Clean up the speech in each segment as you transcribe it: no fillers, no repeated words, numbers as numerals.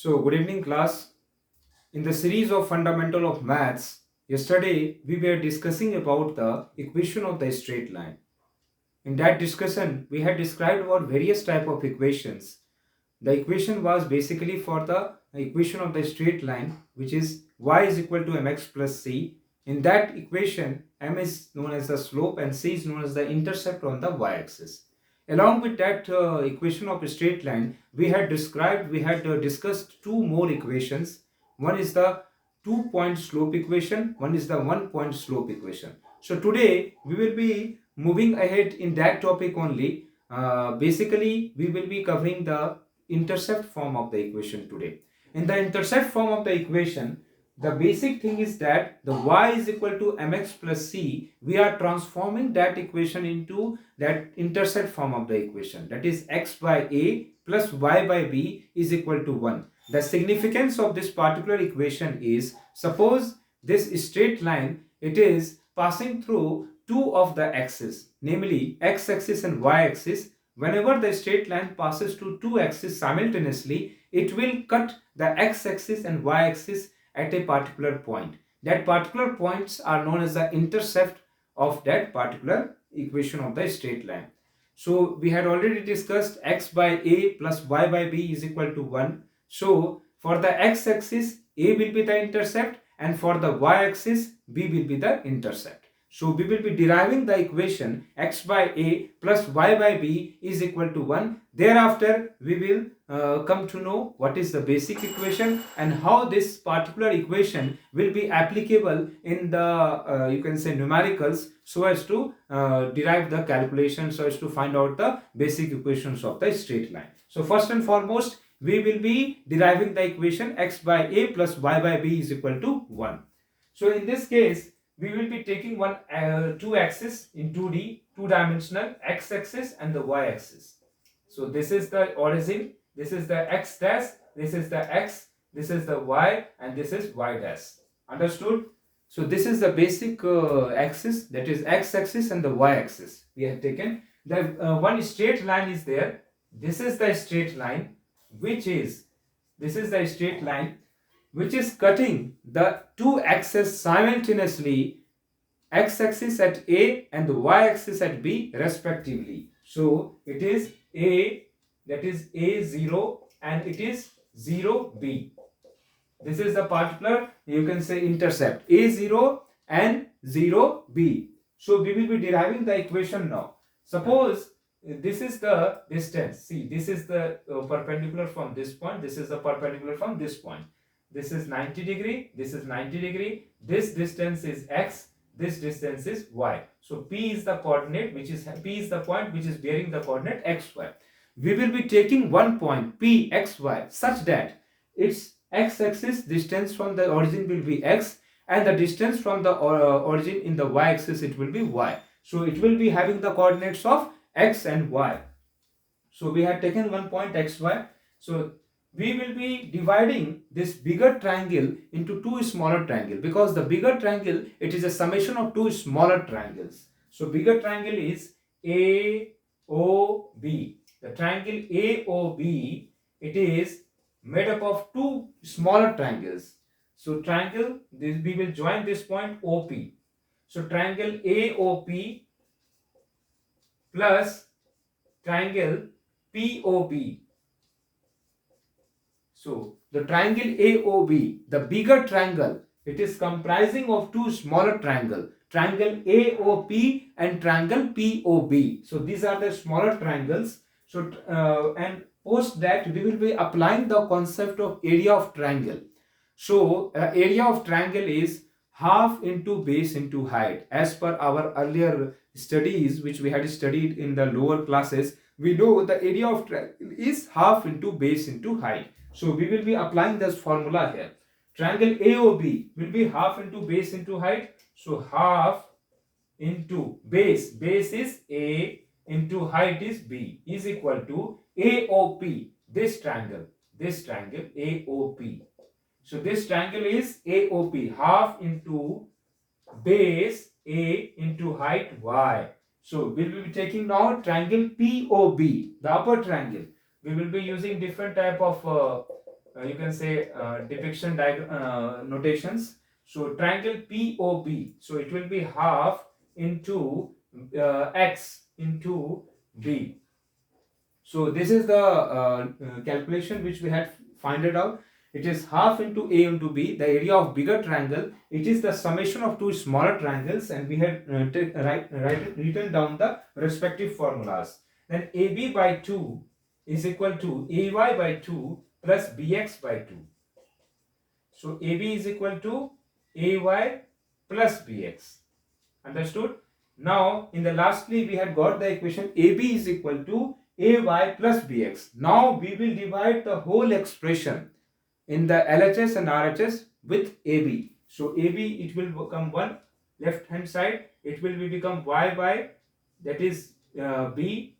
So, good evening, class. In the series of Fundamental of Maths, yesterday we were discussing about the equation of the straight line. In that discussion, we had described about various type of equations. The equation was basically for the equation of the straight line, which is y is equal to mx plus c. In that equation, m is known as the slope and c is known as the intercept on the y-axis. Along with that equation of a straight line, we had discussed two more equations. One is the 2-point slope equation, one is the 1-point slope equation. So today we will be moving ahead in that topic only. Basically, we will be covering the intercept form of the equation today. In the intercept form of the equation, the basic thing is that the y is equal to mx plus c. We are transforming that equation into that intercept form of the equation, that is x by a plus y by b is equal to 1. The significance of this particular equation is, suppose this straight line, it is passing through two of the axes, namely x-axis and y-axis. Whenever the straight line passes to two axes simultaneously, it will cut the x-axis and y-axis at a particular point. That particular points are known as the intercept of that particular equation of the straight line. So we had already discussed x by a plus y by b is equal to 1. So for the x-axis, a will be the intercept, and for the y-axis, b will be the intercept. So we will be deriving the equation x by a plus y by b is equal to 1. Thereafter, we will come to know what is the basic equation and how this particular equation will be applicable in the you can say numericals, so as to derive the calculation, so as to find out the basic equations of the straight line. So first and foremost, we will be deriving the equation x by a plus y by b is equal to 1. So in this case, we will be taking two axes in 2D, two-dimensional, x-axis and the y-axis. So this is the origin, this is the x dash, this is the x, this is the y, and this is y dash. Understood? So this is the basic axis, that is x-axis and the y-axis. We have taken the one straight line is there. This is the straight line, which is cutting the two axes simultaneously, x-axis at A and the y-axis at B respectively. So it is A, that is A0, and it is 0B. This is the particular, you can say, intercept A0 and 0B. So we will be deriving the equation now. Suppose this is the distance. See, this is the perpendicular from this point. This is the perpendicular from this point. This is 90 degree. This is 90 degree. This distance is x. This distance is y. So P is the coordinate, P is the point which is bearing the coordinate xy. We will be taking one point P xy such that its x-axis distance from the origin will be x, and the distance from the origin in the y-axis it will be y. So it will be having the coordinates of x and y. So we have taken one point xy. So we will be dividing this bigger triangle into two smaller triangles, because the bigger triangle, it is a summation of two smaller triangles. So bigger triangle is AOB. The triangle AOB, it is made up of two smaller triangles. So triangle, we will join this point OP. So triangle AOP plus triangle POB. So the triangle AOB, the bigger triangle, it is comprising of two smaller triangles, triangle AOP and triangle POB. So these are the smaller triangles. So and post that we will be applying the concept of area of triangle. So area of triangle is half into base into height. As per our earlier studies which we had studied in the lower classes, we know the area of triangle is half into base into height. So we will be applying this formula here. Triangle AOB will be half into base into height. So half into base is A into height is B is equal to AOP. This triangle AOP. So this triangle is AOP, half into base A into height Y. So we will be taking now triangle POB, the upper triangle. We will be using different type of you can say depiction notations. So triangle POB, so it will be half into x into b. So this is the calculation which we had find it out. It is half into A into B, the area of bigger triangle. It is the summation of two smaller triangles, and we had written down the respective formulas. Then AB by 2 is equal to AY by 2 plus BX by 2. So AB is equal to AY plus BX. Understood? Now, in the lastly, we had got the equation AB is equal to AY plus BX. Now, we will divide the whole expression in the LHS and RHS with AB. So, AB, it will become 1 left hand side. It will become Y by, that is B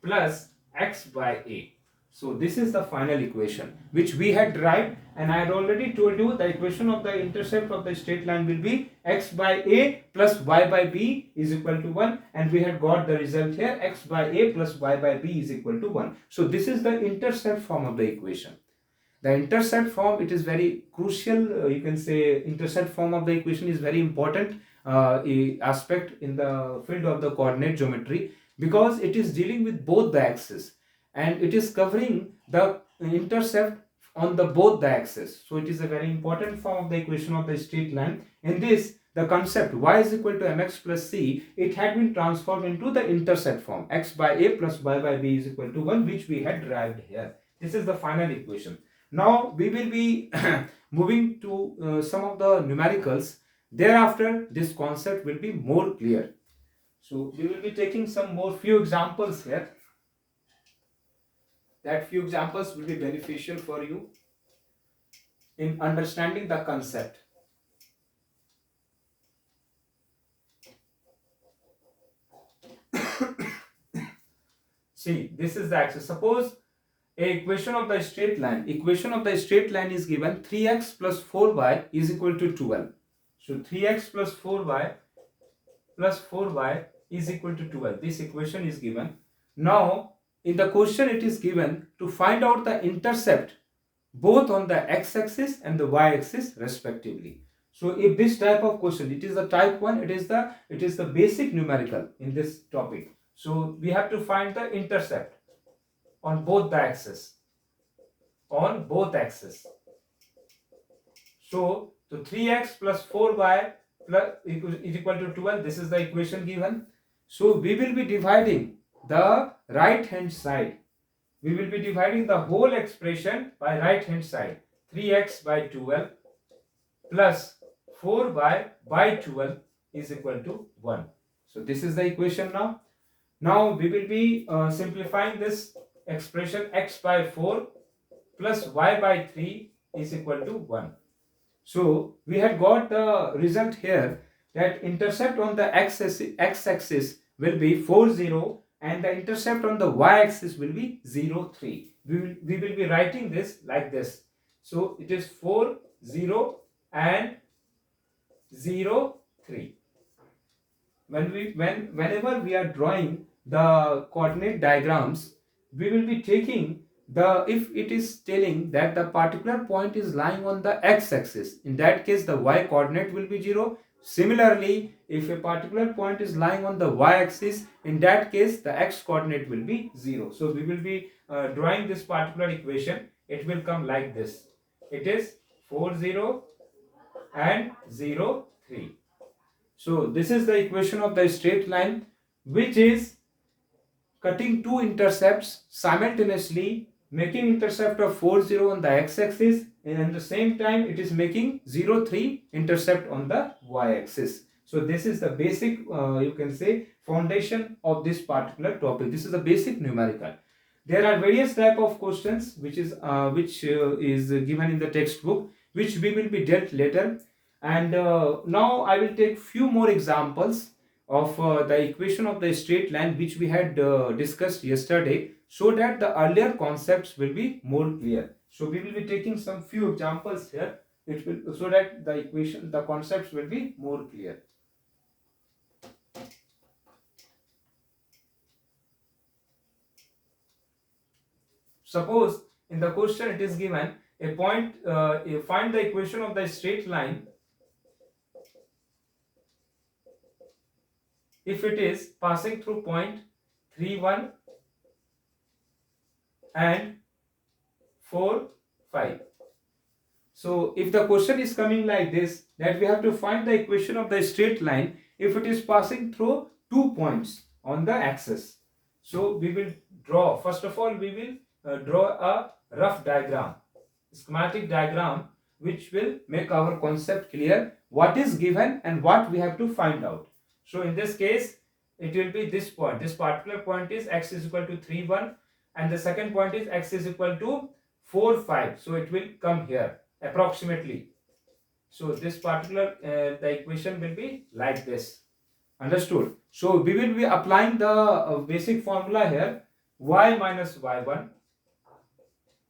plus X by A. So this is the final equation which we had derived, and I had already told you the equation of the intercept of the straight line will be x by a plus y by b is equal to 1, and we had got the result here, x by a plus y by b is equal to 1. So this is the intercept form of the equation. The intercept form, it is very crucial, you can say intercept form of the equation is very important aspect in the field of the coordinate geometry, because it is dealing with both the axes and it is covering the intercept on the both the axes. So it is a very important form of the equation of the straight line. In this, the concept y is equal to mx plus c, it had been transformed into the intercept form, x by a plus y by b is equal to 1, which we had derived here. This is the final equation. Now we will be moving to some of the numericals. Thereafter, this concept will be more clear. So we will be taking some more few examples here. That few examples will be beneficial for you in understanding the concept. See, this is the axis. Suppose a equation of the straight line. Equation of the straight line is given 3x plus 4y is equal to 12. So 3x plus 4y is equal to 12. This equation is given. Now, in the question it is given to find out the intercept both on the x-axis and the y-axis respectively. So if this type of question, it is the type 1, it is the basic numerical in this topic. So we have to find the intercept on both the axes, on both axes. So 3x plus 4y plus is equal to 12. This is the equation given. So we will be dividing the right hand side. We will be dividing the whole expression by right hand side. 3x by 12 plus 4y by 12 is equal to 1. So this is the equation now. Now we will be simplifying this expression, x by 4 plus y by 3 is equal to 1. So we had got the result here that intercept on the x-axis will be 4, 0, and the intercept on the y-axis will be 0, 3. We will be writing this like this. So it is 4, 0 and 0, 3. Whenever we are drawing the coordinate diagrams, we will be taking the, if it is telling that the particular point is lying on the x-axis, in that case the y coordinate will be 0. Similarly, if a particular point is lying on the y-axis, in that case the x coordinate will be 0. So we will be drawing this particular equation. It will come like this. It is 4, 0 and 0, 3. So this is the equation of the straight line, which is cutting two intercepts simultaneously, making intercept of 4, 0 on the x-axis, and at the same time it is making 0, 3 intercept on the y-axis. So this is the basic, you can say, foundation of this particular topic. This is the basic numerical. There are various type of questions which is given in the textbook, which we will be dealt later. And now I will take few more examples of the equation of the straight line which we had discussed yesterday, so that the earlier concepts will be more clear. So we will be taking some few examples here, it will, so that the concepts will be more clear. Suppose in the question it is given a point, find the equation of the straight line if it is passing through point 3, 1 and 4, 5. So if the question is coming like this, that we have to find the equation of the straight line if it is passing through 2 points on the axis. So we will draw, first of all we will draw a rough diagram, schematic diagram, which will make our concept clear, what is given and what we have to find out. So in this case it will be this point, this particular point is x is equal to 3, 1 and the second point is x is equal to 4, 5. So it will come here approximately. So this particular the equation will be like this. Understood? So we will be applying the basic formula here. Y minus y1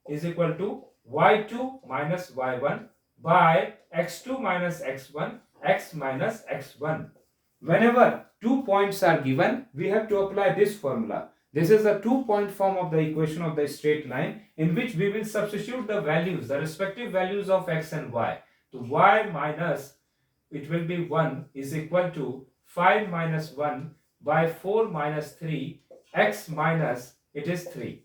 is equal to y2 minus y1 by x2 minus x1, x minus x1. Whenever 2 points are given, we have to apply this formula. This is a 2-point form of the equation of the straight line, in which we will substitute the values, the respective values of x and y. So y minus, it will be 1 is equal to 5 minus 1 by 4 minus 3, x minus, it is 3.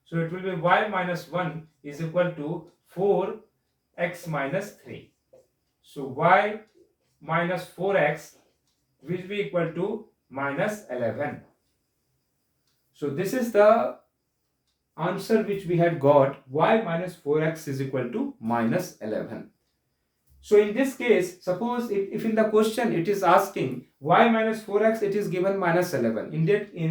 So it will be y minus 1 is equal to 4 x minus 3. So y minus 4x will be equal to minus 11. So this is the answer which we had got. Y minus 4x is equal to minus 11. So in this case, suppose if in the question it is asking y minus 4x, it is given minus 11. In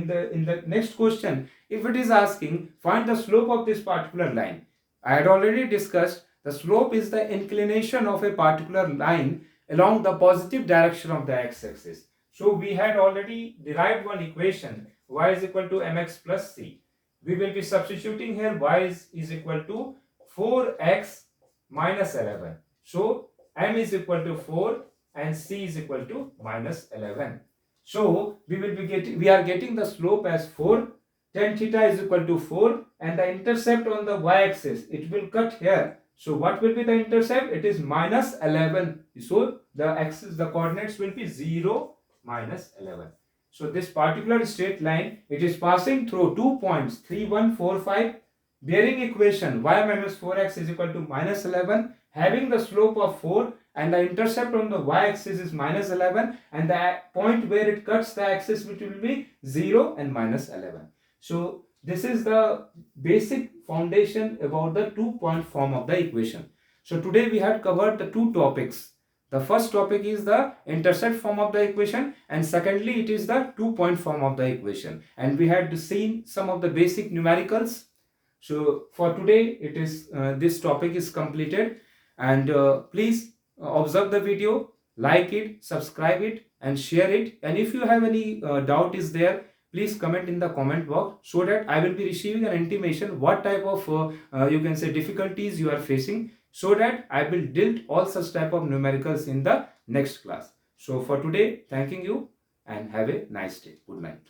the next question, if it is asking find the slope of this particular line, I had already discussed the slope is the inclination of a particular line along the positive direction of the x-axis. So we had already derived one equation, y is equal to mx plus c. We will be substituting here y is equal to 4x minus 11. So m is equal to 4 and c is equal to minus 11. So we are getting the slope as 4, tan theta is equal to 4, and the intercept on the y-axis, it will cut here. So what will be the intercept? It is minus 11. So the axis, the coordinates will be 0, minus 11. So this particular straight line, it is passing through 2 points 3, 1, 4, 5, bearing equation y minus 4x is equal to minus 11, having the slope of 4, and the intercept on the y-axis is minus 11, and the point where it cuts the axis, which will be 0 and minus 11. So this is the basic foundation about the 2-point form of the equation. So today we had covered the 2 topics. The first topic is the intercept form of the equation, and secondly it is the 2-point form of the equation, and we had seen some of the basic numericals. So for today it is this topic is completed, and please observe the video, like it, subscribe it and share it, and if you have any doubt is there, please comment in the comment box, so that I will be receiving an intimation what type of you can say difficulties you are facing, so that I will deal all such type of numericals in the next class. So for today, thanking you and have a nice day. Good night.